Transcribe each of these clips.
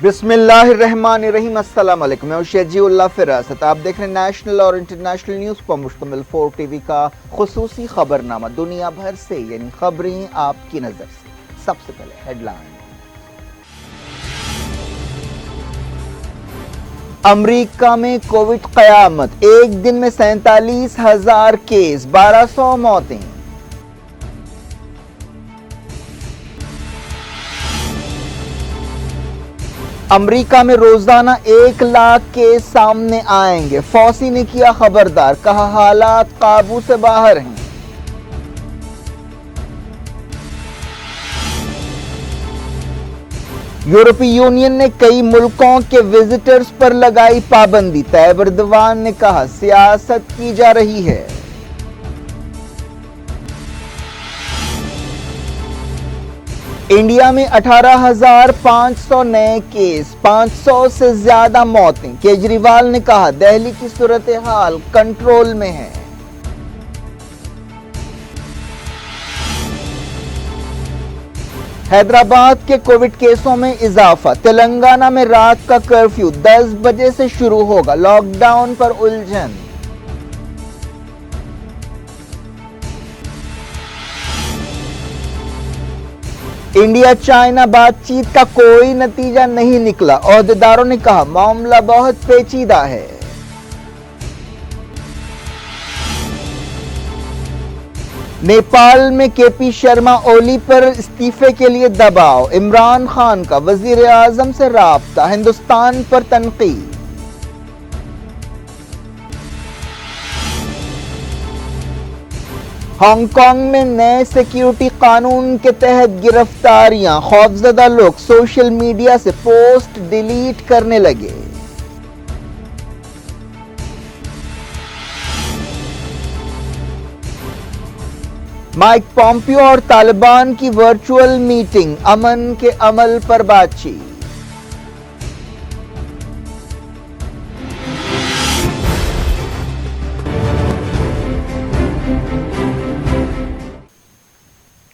بسم اللہ الرحمن الرحیم، السلام علیکم، میں شجیع اللہ فراست۔ آپ دیکھ رہے ہیں نیشنل اور انٹرنیشنل نیوز پر مشتمل 4 ٹی وی کا خصوصی خبرنامہ، دنیا بھر سے یعنی خبریں آپ کی نظر سے۔ سب سے پہلے ہیڈ لائن۔ امریکہ میں کووڈ قیامت، ایک دن میں 47,000 کیس، 1200 موتیں۔ امریکہ میں روزانہ 1 لاکھ کیس سامنے آئیں گے، فوسی نے کیا خبردار، کہا حالات قابو سے باہر ہیں۔ یورپی یونین نے کئی ملکوں کے وزٹرز پر لگائی پابندی، طیب اردوان نے کہا سیاست کی جا رہی ہے۔ انڈیا میں 18,500 نئے کیس، 500 سے زیادہ موتیں، کیجریوال نے کہا دہلی کی صورتحال کنٹرول میں ہے۔ حیدرآباد کے کووڈ کیسوں میں اضافہ، تلنگانہ میں رات کا کرفیو 10 بجے سے شروع ہوگا، لاک ڈاؤن پر الجھن۔ انڈیا چائنا بات چیت کا کوئی نتیجہ نہیں نکلا، عہدیداروں نے کہا معاملہ بہت پیچیدہ ہے۔ نیپال میں کے پی شرما اولی پر استعفے کے لیے دباؤ، عمران خان کا وزیر اعظم سے رابطہ، ہندوستان پر تنقید۔ ہانگ کانگ میں نئے سیکیورٹی قانون کے تحت گرفتاریاں، خوفزدہ لوگ سوشل میڈیا سے پوسٹ ڈیلیٹ کرنے لگے۔ مائک پومپیو اور طالبان کی ورچوئل میٹنگ، امن کے عمل پر بات چیت۔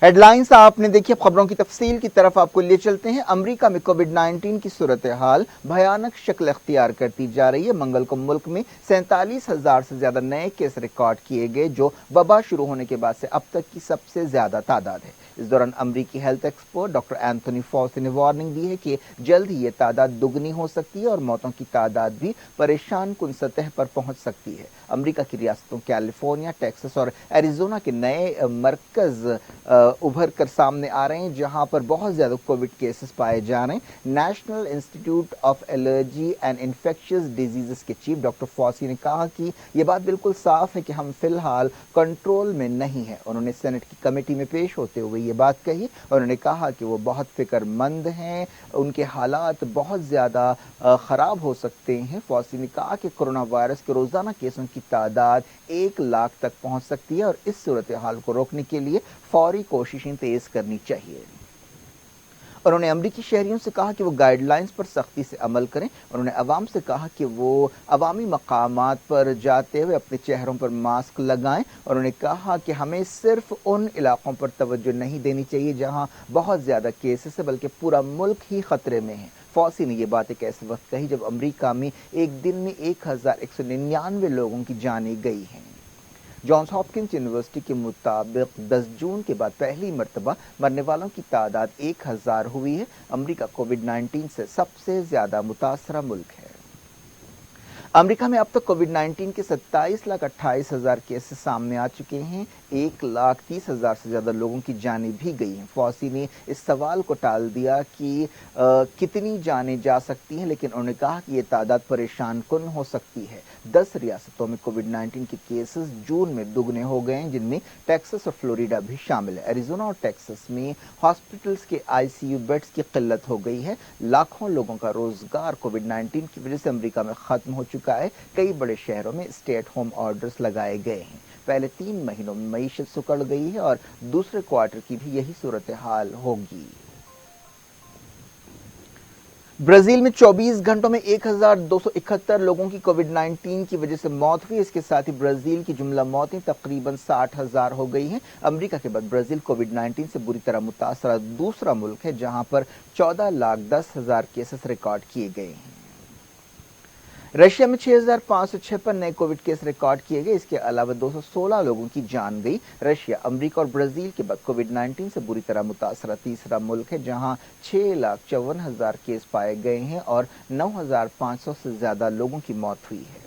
ہیڈ لائنز آپ نے دیکھی، اب خبروں کی تفصیل کی طرف آپ کو لے چلتے ہیں۔ امریکہ میں کووڈ 19 کی صورتحال بھیانک شکل اختیار کرتی جا رہی ہے۔ منگل کو ملک میں 47,000 سے زیادہ نئے کیس ریکارڈ کیے گئے، جو وبا شروع ہونے کے بعد سے اب تک کی سب سے زیادہ تعداد ہے۔ اس دوران امریکی ہیلتھ ایکسپرٹ ڈاکٹر اینتھونی فوسی نے وارننگ دی ہے کہ جلد ہی یہ تعداد دگنی ہو سکتی ہے اور موتوں کی تعداد بھی پریشان کن سطح پر پہنچ سکتی ہے۔ امریکہ کی ریاستوں کیلیفورنیا، ٹیکساس اور ایریزونا کے نئے مرکز ابھر کر سامنے آ رہے ہیں، جہاں پر بہت زیادہ کووڈ کیسز پائے جا رہے ہیں۔ National institute of allergy and infectious diseases کے چیف ڈاکٹر فوسی نے کہا کہ یہ بات بالکل صاف ہے کہ ہم فی الحال کنٹرول میں نہیں ہیں۔ انہوں نے سینٹ کی کمیٹی میں پیش ہوتے ہوئے یہ بات کہی، انہوں نے کہا کہ وہ بہت فکر مند ہیں، ان کے حالات بہت زیادہ خراب ہو سکتے ہیں۔ فوسی نے کہا کہ کرونا وائرس کے روزانہ کیسوں کی تعداد 1 لاکھ تک پہنچ سکتی ہے اور اس صورتحال کو روکنے کے لیے فوری کوششیں تیز کرنی چاہیے۔ انہوں نے امریکی شہریوں سے کہا کہ وہ گائیڈ لائنز پر سختی سے عمل کریں۔ انہوں نے عوام سے کہا کہ وہ عوامی مقامات پر جاتے ہوئے اپنے چہروں پر ماسک لگائیں۔ انہوں نے کہا کہ ہمیں صرف ان علاقوں پر توجہ نہیں دینی چاہیے جہاں بہت زیادہ کیسز ہیں، بلکہ پورا ملک ہی خطرے میں ہے۔ فوسی نے یہ بات ایک ایسے وقت کہی جب امریکہ میں ایک دن میں 1,199 لوگوں کی جانیں گئی ہیں۔ جانس ہاپکنس یونیورسٹی کے مطابق 10 جون کے بعد پہلی مرتبہ مرنے والوں کی تعداد 1,000 ہوئی ہے۔ امریکہ کووڈ 19 سے سب سے زیادہ متاثرہ ملک ہے۔ امریکہ میں اب تک کووڈ 19 کے 27,28,000 کیسز سامنے آ چکے ہیں، 1,30,000 سے زیادہ لوگوں کی جانیں بھی گئی ہیں۔ فوسی نے اس سوال کو ٹال دیا کہ کتنی جانیں جا سکتی ہیں، لیکن انہوں نے کہا کہ یہ تعداد پریشان کن ہو سکتی ہے۔ 10 ریاستوں میں کووڈ 19 کے کیسز جون میں دگنے ہو گئے ہیں، جن میں ٹیکساس اور فلوریڈا بھی شامل ہے۔ ایریزونا اور ٹیکساس میں ہاسپٹلز کے ICU بیڈز کی قلت ہو گئی ہے۔ لاکھوں لوگوں کا روزگار کووڈ 19 کی وجہ سے امریکہ میں ختم ہو چکا ہے۔ کئی بڑے شہروں میں اسٹے ایٹ ہوم آرڈرز لگائے گئے ہیں۔ پہلے 3 مہینوں میں معیشت سکڑ گئی ہے اور دوسرے کوارٹر کی بھی یہی صورتحال ہوگی۔ ब्राजील में 24 घंटों में 1271 लोगों की कोविड-19 की वजह से मौत हुई। इसके साथ ही ब्राजील की जुमला मौतें तकरीबन 60,000 हो गई हैं। अमेरिका के बाद ब्राजील कोविड-19 से बुरी तरह मुतासर दूसरा मुल्क है, जहां पर 14,10,000 केसेस रिकॉर्ड किए गए हैं। रशिया में 6,556 नए कोविड केस रिकॉर्ड किए गए। इसके अलावा 216 लोगों की जान गई। रशिया, अमेरिका और ब्राजील के बाद कोविड-19 से बुरी तरह मुतासर तीसरा मुल्क है, जहां 6,54,000 केस पाए गए हैं और 9,500 से ज्यादा लोगों की मौत हुई है।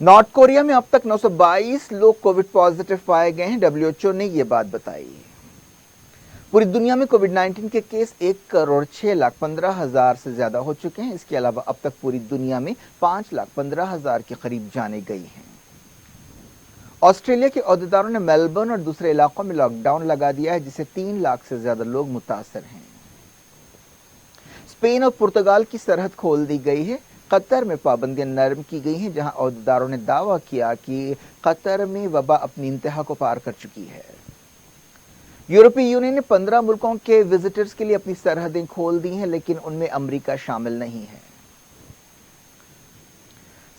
नॉर्थ कोरिया में अब तक 922 लोग कोविड पॉजिटिव पाए गए हैं। डब्ल्यूएचओ ने यह बात बताई। पूरी दुनिया में कोविड-19 के केस 1,06,15,000 से ज्यादा हो चुके हैं। इसके अलावा अब तक पूरी दुनिया में 5,15,000 के करीब जाने गई हैं। ऑस्ट्रेलिया के अहदेदारों ने मेलबर्न और दूसरे इलाकों में लॉकडाउन लगा दिया है, जिससे 3 लाख से ज्यादा लोग मुतासर हैं। स्पेन और पुर्तगाल की सरहद खोल दी गई है। कतर में पाबंदियां नरम की गई हैं, जहां अहदेदारों ने दावा किया कि कतर में वबा अपनी इंतहा को पार कर चुकी है। यूरोपीय यूनियन ने 15 मुल्कों के विजिटर्स के लिए अपनी सरहदें खोल दी हैं, लेकिन उनमें अमेरिका शामिल नहीं है।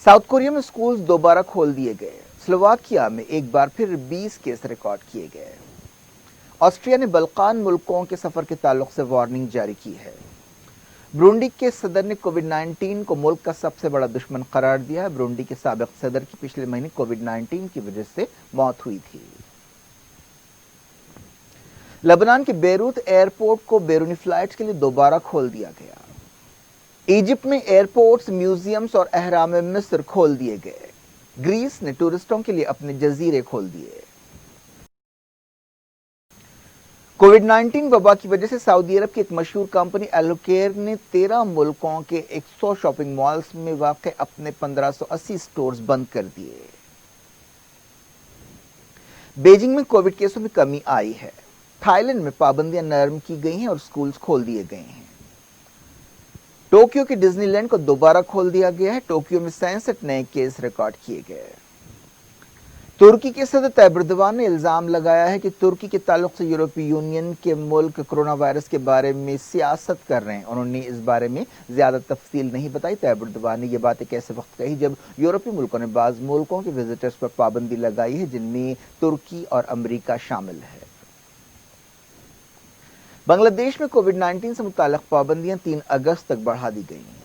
साउथ कोरिया में स्कूल्स दोबारा खोल दिए गए। स्लोवाकिया में एक बार फिर 20 केस रिकॉर्ड किए गए। ऑस्ट्रिया ने बल्कान मुल्कों के सफर के ताल्लुक से वार्निंग जारी की है। ब्रूंडी के सदर ने कोविड-19 को मुल्क का सबसे बड़ा दुश्मन करार दिया है। ब्रूंडी के साबिक सदर की पिछले महीने कोविड-19 की वजह से मौत हुई थी। लेबनान के बेरूत एयरपोर्ट को बैरूनी फ्लाइट्स के लिए दोबारा खोल दिया गया। इजिप्ट में एयरपोर्ट्स, म्यूजियम्स और अहराम मिस्र खोल दिए गए। ग्रीस ने टूरिस्टों के लिए अपने जजीरे खोल दिए। कोविड-19 वबा की वजह से सऊदी अरब की एक मशहूर कंपनी एलोकेयर ने 13 मुल्कों के 100 शॉपिंग मॉल्स में वाक़ अपने 1580 स्टोर्स बंद कर दिए। बीजिंग में कोविड केसों में कमी आई है। थाईलैंड में पाबंदियां नरम की गई हैं और स्कूल्स खोल दिए गए हैं। टोक्यो के डिज्नीलैंड को दोबारा खोल दिया गया है। टोक्यो में 67 नए केस रिकॉर्ड किए गए। तुर्की के सदर तैयब एर्दोगान ने इल्जाम लगाया है कि तुर्की के ताल्लुक से यूरोपीय यूनियन के मुल्क कोरोना वायरस के बारे में सियासत कर रहे हैं। उन्होंने इस बारे में ज्यादा तफसील नहीं बताई। तैयब एर्दोगान ने यह बात एक ऐसे वक्त कही जब यूरोपीय मुल्कों ने बाज मुल्कों के विजिटर्स पर पाबंदी लगाई है, जिनमें तुर्की और अमरीका शामिल है। बांग्लादेश में कोविड-19 से मुताल्लिक पाबंदियां 3 अगस्त तक बढ़ा दी गई हैं।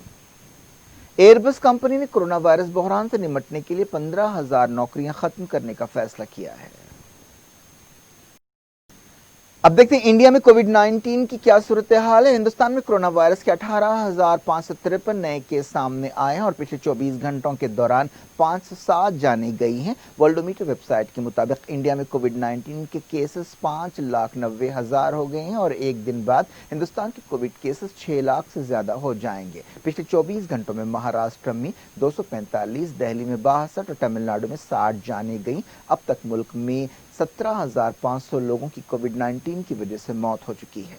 एयरबस कंपनी ने कोरोना वायरस बहरान से निपटने के लिए 15,000 नौकरियां खत्म करने का फैसला किया है। अब देखते हैं इंडिया में कोविड-19 की क्या सूरत हाल है। हिंदुस्तान में कोरोना वायरस के 18,553 नए केस सामने आए हैं और पिछले 24 घंटों के दौरान 507 जाने गई हैं। वर्ल्डोमीटर वेबसाइट के मुताबिक इंडिया में कोविड-19 के केसेस 5,90,000 हो गए हैं और एक दिन बाद हिंदुस्तान के कोविड केसेस 6 लाख से ज्यादा हो जाएंगे। पिछले 24 घंटों में महाराष्ट्र में 245, दिल्ली में 62 और तमिलनाडु में 60 जाने गई। अब तक मुल्क में 17,500 लोगों की कोविड-19 की वजह से मौत हो चुकी है।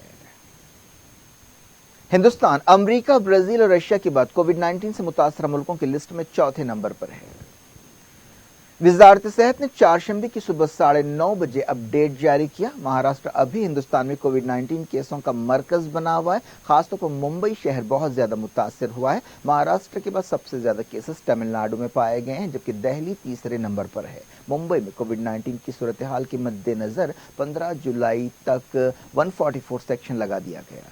हिंदुस्तान अमेरिका, ब्राजील और रशिया के बाद कोविड-19 से मुतासर मुल्कों की लिस्ट में चौथे नंबर पर है। वजारत सेहत ने चारशंबे की सुबह 9:30 बजे अपडेट जारी किया। महाराष्ट्र अभी हिंदुस्तान में कोविड-19 केसों का मरकज बना हुआ है। खासतौर पर मुंबई शहर बहुत ज्यादा मुतासर हुआ है। महाराष्ट्र के बाद सबसे ज्यादा केसेस तमिलनाडु में पाए गए हैं, जबकि दिल्ली तीसरे नंबर पर है। मुंबई में कोविड-19 की सूरत हाल के मद्देनजर 15 जुलाई तक 144 सेक्शन लगा दिया गया।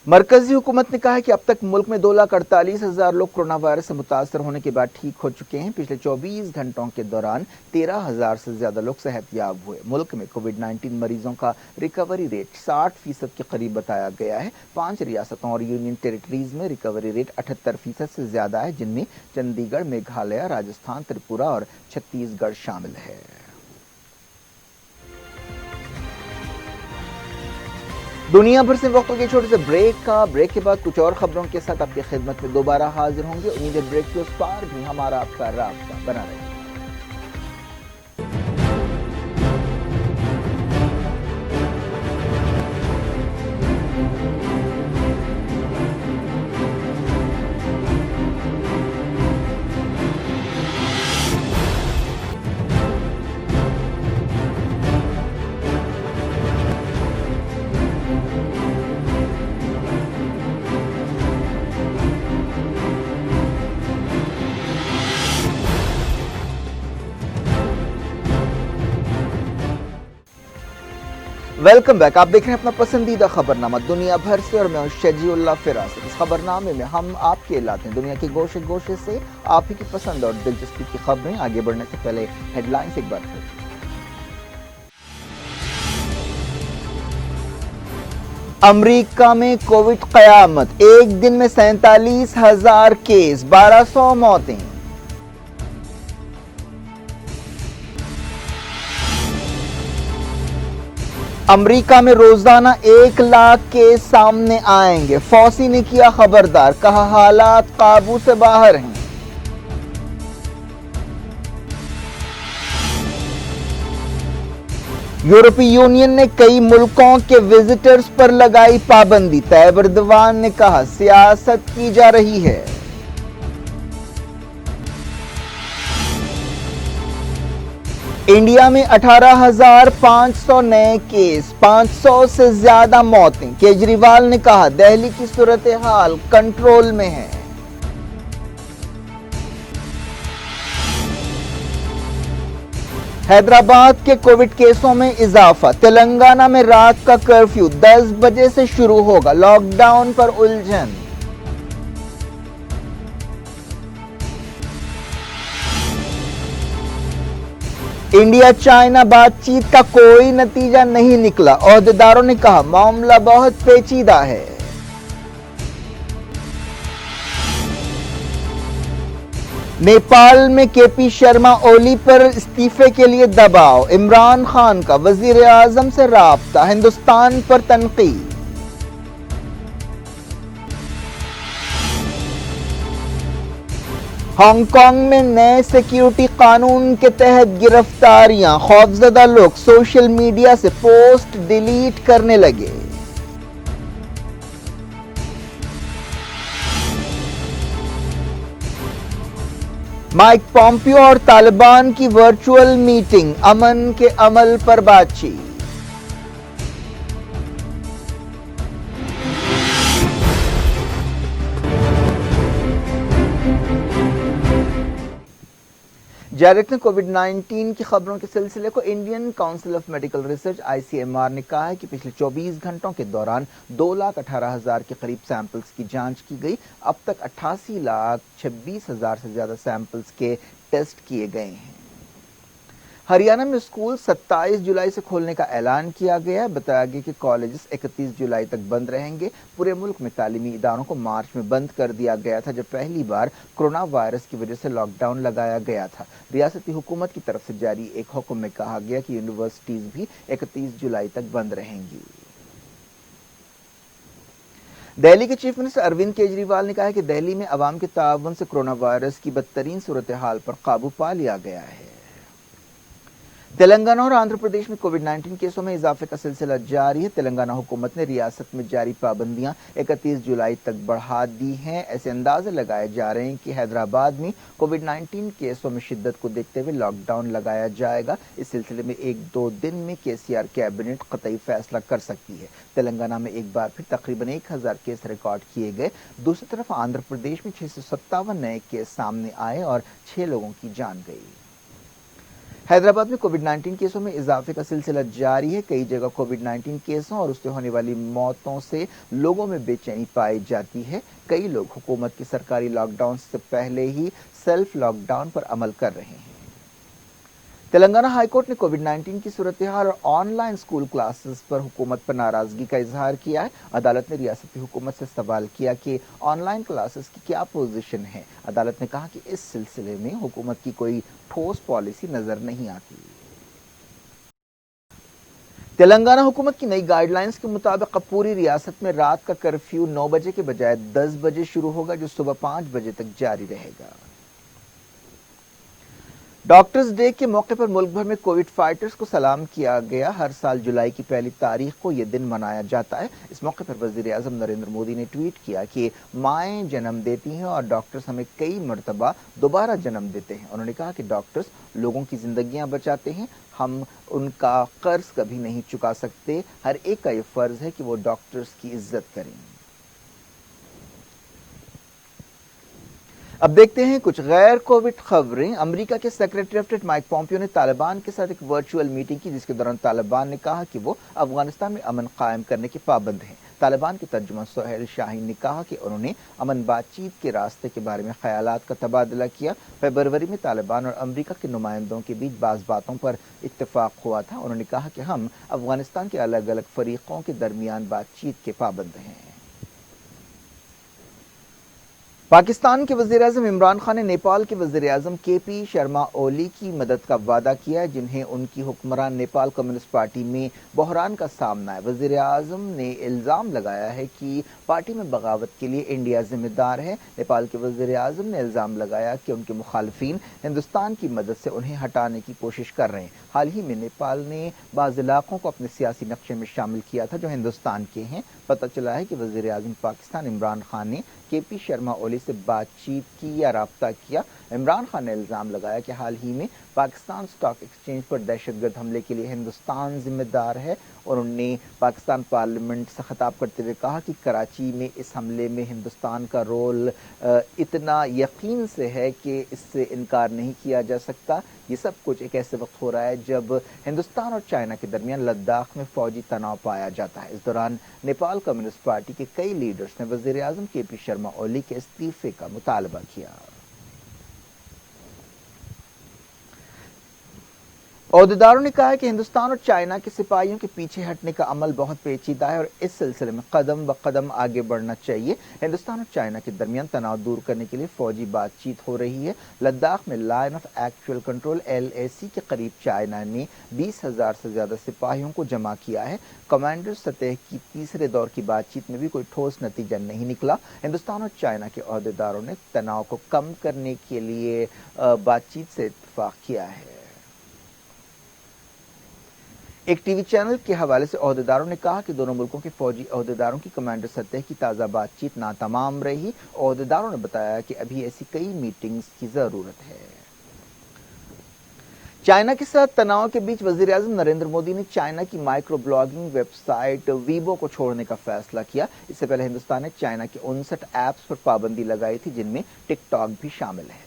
मरकजी हुकूमत ने कहा है कि अब तक मुल्क में 2,48,000 लोग कोरोना वायरस से मुतासर होने के बाद ठीक हो चुके हैं। पिछले 24 घंटों के दौरान 13,000 से ज्यादा लोग सेहतयाब हुए। मुल्क में कोविड-19 मरीजों का रिकवरी रेट 60% के करीब बताया गया है। 5 रियासतों और यूनियन टेरिटरीज में रिकवरी रेट 78% से ज्यादा है, जिनमें चंडीगढ़, मेघालय, राजस्थान, त्रिपुरा और छत्तीसगढ़ शामिल है। दुनिया भर से वक्तों के छोटे से ब्रेक के बाद कुछ और खबरों के साथ आपकी खिदमत में दोबारा हाजिर होंगे। उम्मीद है ब्रेक के उस पार भी हमारा आपका राब्ता बना रहे। Welcome back. आप देख रहे हैं अपना पसंदीदा खबरनामा दुनिया भर से और मैं हूं शजीउल्लाह फिरासत। इस खबरनामे में हम आपके लाते हैं दुनिया के गोशे गोशे से आप ही की पसंद और दिलचस्पी की खबरें। आगे बढ़ने से पहले हेडलाइंस एक बार फिर। अमेरिका में कोविड कयामत, एक दिन में 47,000 केस, 1200 मौतें। अमेरिका में रोजाना 1 लाख केस सामने आएंगे। फौसी ने किया खबरदार, कहा हालात काबू से बाहर हैं। यूरोपीय यूनियन ने कई मुल्कों के विजिटर्स पर लगाई पाबंदी। तैयब एर्दोगान ने कहा सियासत की जा रही है। इंडिया में 18,500 नए केस, 500 से ज्यादा मौतें। केजरीवाल ने कहा दिल्ली की सूरत हाल कंट्रोल में है। हैदराबाद के कोविड केसों में इजाफा। तेलंगाना में रात का कर्फ्यू 10 बजे से शुरू होगा। लॉकडाउन पर उलझन। इंडिया चाइना बातचीत का कोई नतीजा नहीं निकला। ओहदेदारों ने कहा मामला बहुत पेचीदा है। नेपाल में केपी शर्मा ओली पर इस्तीफे के लिए दबाव। इमरान खान का वजीर आजम से राब्ता, हिंदुस्तान पर तनकीद। हांगकांग में नए सिक्योरिटी कानून के तहत गिरफ्तारियां। खौफजदा लोग सोशल मीडिया से पोस्ट डिलीट करने लगे। माइक पॉम्पियो और तालिबान की वर्चुअल मीटिंग, अमन के अमल पर बातचीत। जारी रखते हैं कोविड-19 की खबरों के सिलसिले को। Indian council of medical research ICMR ने कहा है कि पिछले 24 घंटों के दौरान 2,18,000 के करीब सैंपल्स की जांच की गई। अब तक 88,26,000 से ज्यादा सैंपल्स के टेस्ट किए गए हैं। हरियाणा में स्कूल 27 जुलाई से खोलने का ऐलान किया गया है। बताया गया कि कॉलेजेस 31 जुलाई तक बंद रहेंगे। पूरे मुल्क में तालीमी इदारों को मार्च में बंद कर दिया गया था, जब पहली बार कोरोना वायरस की वजह से लॉकडाउन लगाया गया था। रियासती हुकूमत की तरफ से जारी एक हुक्म में कहा गया कि यूनिवर्सिटीज भी 31 जुलाई तक बंद रहेंगी। दिल्ली के चीफ मिनिस्टर अरविंद केजरीवाल ने कहा है कि दिल्ली में अवाम के ताउन से कोरोना वायरस की बदतरीन सूरत हाल पर काबू पा लिया गया है। तेलंगाना और आंध्र प्रदेश में कोविड-19 केसों में इजाफे का सिलसिला जारी है। तेलंगाना हुकूमत ने रियासत में जारी पाबंदियां 31 जुलाई तक बढ़ा दी हैं। ऐसे अंदाजे लगाए जा रहे हैं कि हैदराबाद में कोविड-19 केसों में शिद्दत को देखते हुए लॉकडाउन लगाया जाएगा। इस सिलसिले में 1-2 दिन में KCR कैबिनेट कतई फैसला कर सकती है। तेलंगाना में एक बार फिर तकरीबन 1,000 केस रिकॉर्ड किए गए। दूसरी तरफ आंध्र प्रदेश में 657 नए केस सामने आए और 6 लोगों की जान गई। हैदराबाद में कोविड-19 केसों में इजाफे का सिलसिला जारी है। कई जगह कोविड-19 केसों और उससे होने वाली मौतों से लोगों में बेचैनी पाई जाती है। कई लोग हुकूमत की सरकारी लॉकडाउन से पहले ही सेल्फ लॉकडाउन पर अमल कर रहे हैं। तेलंगाना हाईकोर्ट ने कोविड-19 की सूरत हाल और ऑनलाइन स्कूल क्लासेस पर हुकूमत पर नाराजगी का इजहार किया है। अदालत ने रियासती हुकूमत से सवाल किया कि ऑनलाइन क्लासेस की क्या पोजीशन है। अदालत ने कहा कि इस सिलसिले में हुकूमत की कोई ठोस पॉलिसी नजर नहीं आती। तेलंगाना हुकूमत की नई गाइडलाइंस के मुताबिक अब पूरी रियासत में रात का कर्फ्यू 9 बजे के बजाय 10 बजे शुरू होगा, जो सुबह 5 बजे तक जारी रहेगा। डॉक्टर्स डे के मौके पर मुल्क भर में कोविड फाइटर्स को सलाम किया गया। हर साल जुलाई की पहली तारीख को यह दिन मनाया जाता है। इस मौके पर वजीर आजम नरेंद्र मोदी ने ट्वीट किया कि माएँ जन्म देती हैं और डॉक्टर्स हमें कई मरतबा दोबारा जन्म देते हैं। उन्होंने कहा कि डॉक्टर्स लोगों की जिंदगियां बचाते हैं। हम उनका कर्ज कभी नहीं चुका सकते। हर एक का ये फर्ज है कि वो डॉक्टर्स की इज्जत करें। अब देखते हैं कुछ गैर कोविड खबरें। अमेरिका के secretary of state Mike Pompeo ने तालिबान के साथ एक वर्चुअल मीटिंग की, जिसके दौरान तालिबान ने कहा कि वो अफगानिस्तान में अमन कायम करने के पाबंद हैं। तालिबान के तर्जुमान सोहेल शाहीन ने कहा कि उन्होंने अमन बातचीत के रास्ते के बारे में ख्यालात का तबादला किया। फरवरी में तालिबान और अमेरिका के नुमाइंदों के बीच बाज़ बातों पर इत्तेफाक हुआ था। उन्होंने कहा कि हम अफगानिस्तान के अलग अलग फरीकों के दरमियान बातचीत के पाबंद हैं। पाकिस्तान के वज़ीर-ए-आज़म इमरान खान ने नेपाल के वज़ीर-ए-आज़म के.पी. शर्मा ओली की मदद का वादा किया है, जिन्हें उनकी हुक्मरान नेपाल कम्युनिस्ट पार्टी में बहरान का सामना है। वज़ीर-ए-आज़म ने इल्ज़ाम लगाया है कि पार्टी में बगावत के लिए इंडिया जिम्मेदार है। नेपाल के वज़ीर-ए-आज़म ने इल्ज़ाम लगाया कि उनके मुखालिफिन हिंदुस्तान की मदद से उन्हें हटाने की कोशिश कर रहे हैं। हाल ही में नेपाल ने बाज़ इलाकों को अपने सियासी नक्शे में शामिल किया था जो हिंदुस्तान के हैं। पता चला है कि वज़ीर-ए-आज़म पाकिस्तान इमरान खान ने के.पी. शर्मा ओली से बातचीत की या राब्ता किया। इमरान खान ने इल्ज़ाम लगाया कि हाल ही में पाकिस्तान स्टॉक एक्सचेंज पर दहशतगर्द हमले के लिए हिंदुस्तान जिम्मेदार है। और उन्होंने पाकिस्तान पार्लियामेंट से खिताब करते हुए कहा कि कराची में इस हमले में हिंदुस्तान का रोल इतना यकीन से है कि इससे इनकार नहीं किया जा सकता। ये सब कुछ एक ऐसे वक्त हो रहा है जब हिंदुस्तान और चाइना के दरमियान लद्दाख में फौजी तनाव पाया जाता है। इस दौरान नेपाल कम्युनिस्ट पार्टी के कई लीडर्स ने वज़ीर-ए-आज़म के.पी. शर्मा ओली के इस्तीफे का मुतालबा किया। ओहदेदारों ने कहा है कि हिंदुस्तान और चाइना के सिपाहियों के पीछे हटने का अमल बहुत पेचीदा है और इस सिलसिले में कदम ब कदम आगे बढ़ना चाहिए। हिंदुस्तान और चाइना के दरमियान तनाव दूर करने के लिए फौजी बातचीत हो रही है। लद्दाख में line of actual control LAC के करीब चाइना ने 20,000 से ज्यादा सिपाहियों को जमा किया है। कमांडर सतह की तीसरे दौर की बातचीत में भी कोई ठोस नतीजा नहीं निकला। हिंदुस्तान और चाइना के ओहदेदारों ने तनाव को कम करने के लिए बातचीत से इत्तेफाक किया है। एक टीवी चैनल के हवाले से ओहदेदारों ने कहा कि दोनों मुल्कों के फौजी ओहदेदारों की कमांडर सतह की ताज़ा बातचीत नातमाम रही। ओहदेदारों ने बताया कि अभी ऐसी कई मीटिंग्स की ज़रूरत है। चाइना के साथ तनाव के बीच वज़ीर-ए-आज़म नरेंद्र मोदी ने चाइना की माइक्रो ब्लॉगिंग वेबसाइट वीबो को छोड़ने का फैसला किया। इससे पहले हिंदुस्तान ने चाइना के 59 ऐप्स पर पाबंदी लगाई थी, जिनमें टिकटॉक भी शामिल है।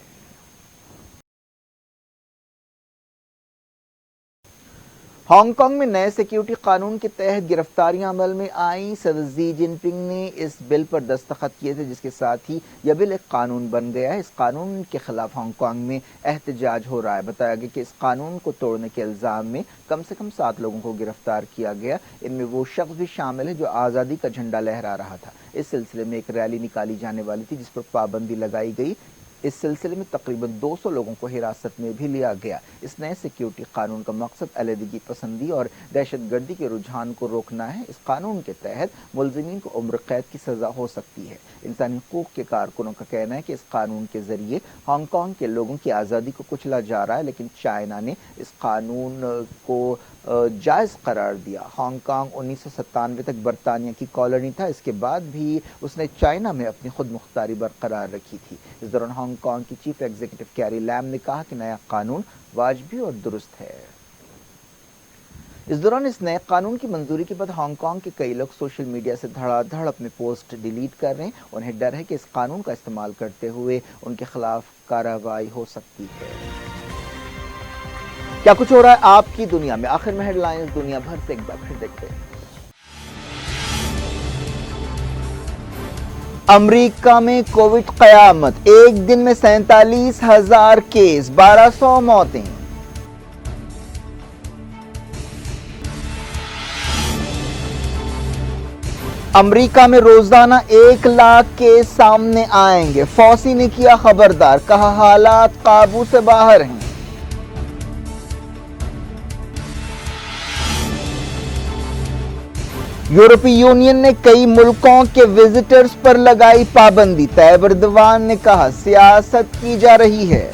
हांगकांग में नए सिक्योरिटी कानून के तहत गिरफ्तारियां अमल में आई। सदर शी जिनपिंग ने इस बिल पर दस्तखत किए थे, जिसके साथ ही यह बिल एक कानून बन गया है। इस कानून के खिलाफ हांगकांग में एहतजाज हो रहा है। बताया गया कि इस कानून को तोड़ने के इल्जाम में कम से कम 7 लोगों को गिरफ्तार किया गया। इनमें वो शख्स भी शामिल है जो आज़ादी का झंडा लहरा रहा था। इस सिलसिले में एक रैली निकाली जाने वाली थी, जिस पर पाबंदी लगाई गई। इस सिलसिले में तकरीबन 200 लोगों को हिरासत में भी लिया गया। इस नए सिक्योरिटी कानून का मकसद अलहदगी पसंदी और दहशतगर्दी के रुझान को रोकना है। इस कानून के तहत मुलजिमीन को उम्र कैद की सजा हो सकती है। इंसानी हकूक के कारकुनों का कहना है कि इस कानून के जरिए हांगकांग के लोगों की आज़ादी को कुचला जा रहा है, लेकिन चाइना ने इस कानून को जायज़ करार दिया। हांगकांग 1997 तक बरतानिया की कॉलोनी था। इसके बाद भी उसने चाइना में अपनी खुद मुख्तारी बरकरार रखी थी। इस दौरान हांगकांग की चीफ एग्जीक्यूटिव कैरी लैम ने कहा कि नया कानून वाजिबी और दुरुस्त है। इस दौरान इस नए कानून की मंजूरी के बाद हांगकांग के कई लोग सोशल मीडिया से धड़ाधड़ अपने पोस्ट डिलीट कर रहे हैं। उन्हें डर है कि इस कानून का इस्तेमाल करते हुए उनके खिलाफ कार्रवाई हो सकती है। क्या कुछ हो रहा है आपकी दुनिया में? आखिर में हेडलाइंस दुनिया भर से एक बार फिर देखते हैं। अमेरिका में कोविड कयामत, एक दिन में 47,000 केस, 1200 मौतें। अमेरिका में रोजाना 1 लाख केस सामने आएंगे। फौसी ने किया खबरदार, कहा हालात काबू से बाहर हैं। यूरोपीय यूनियन ने कई मुल्कों के विजिटर्स पर लगाई पाबंदी। तैयब एर्दोगान ने कहा सियासत की जा रही है।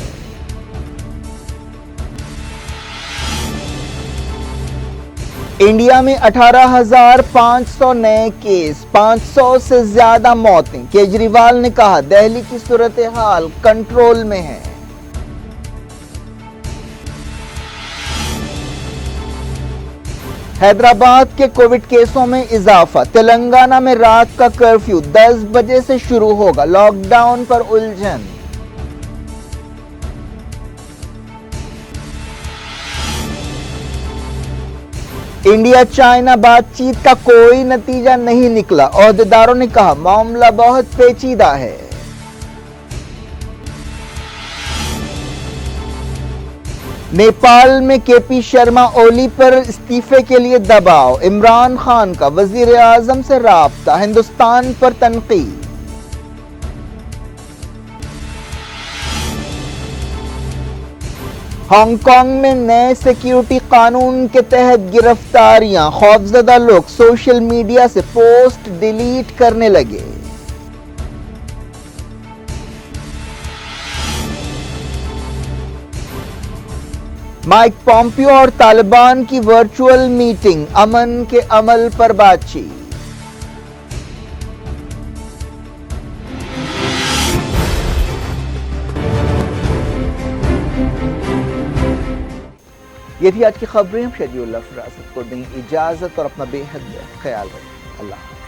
इंडिया में 18,500 नए केस, 500 से ज्यादा मौतें। केजरीवाल ने कहा दिल्ली की सूरत हाल कंट्रोल में है। हैदराबाद के कोविड केसों में इजाफा। तेलंगाना में रात का कर्फ्यू 10 बजे से शुरू होगा। लॉकडाउन पर उलझन। इंडिया चाइना बातचीत का कोई नतीजा नहीं निकला, ओहदेदारों ने कहा मामला बहुत पेचीदा है। नेपाल में केपी शर्मा ओली पर इस्तीफे के लिए दबाव, इमरान खान का वजीर आजम से राब्ता, हिंदुस्तान पर तनकीद। हांगकांग में नए सिक्योरिटी कानून के तहत गिरफ्तारियां, खौफजदा लोग सोशल मीडिया से पोस्ट डिलीट करने लगे। माइक पॉम्पियो और तालिबान की वर्चुअल मीटिंग, अमन के अमल पर बातचीत। ये थी आज की खबरें। हम शेड्यूल फरासत को दें इजाजत और अपना बेहद ख्याल रखें। अल्लाह हाफ़िज़।